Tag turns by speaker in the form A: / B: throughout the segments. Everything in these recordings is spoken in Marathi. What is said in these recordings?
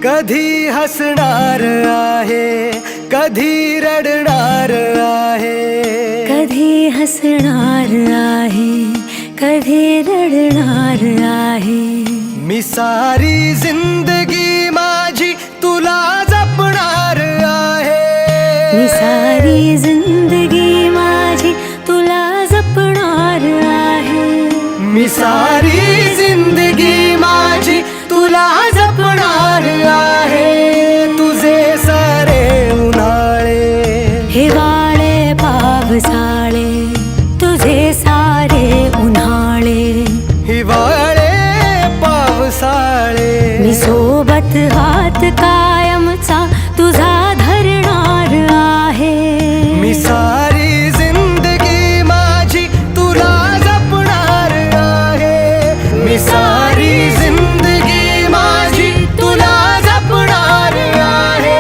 A: कधी हसणार आहे, कधी रडणार आहे,
B: कधी हसणार आहे, कधी रडणार आहे.
A: मी सारी जिंदगी माझी तुला जपणार आहे.
B: मी सारी जिंदगी माझी तुला जपणार आहे.
A: मी सारी जिंदगी माझी तुला जपणार आहे. तुझे सारे उन्हाळे,
B: हिवाळे पावसाळे, तुझे सारे उन्हाळे,
A: हिवाळे पावसाळे.
B: मी सोबत हात कायमचा तुझा धरणार आहे.
A: मी सारी जिंदगी माझी तुला जपणार आहे. मी सारी जिंदगी माझी तुला जपणार आहे.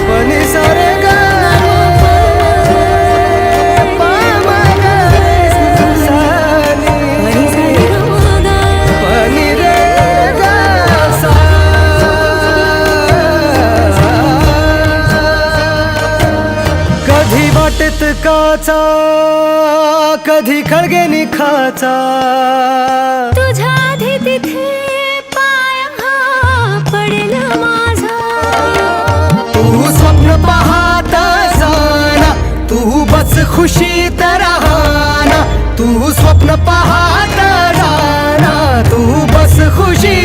A: पनी सारे ग पा ग सानी पनी रे ग सा. कधी वाटेत काचा, कधी खळगे निखाचा.
B: तुझ्या आधी तिथे पाय हा पडेल माझा.
A: तू स्वप्न पाहत जाना, तू बस खुशीत राहना. तू स्वप्न पाहत जाना, तू बस खुशी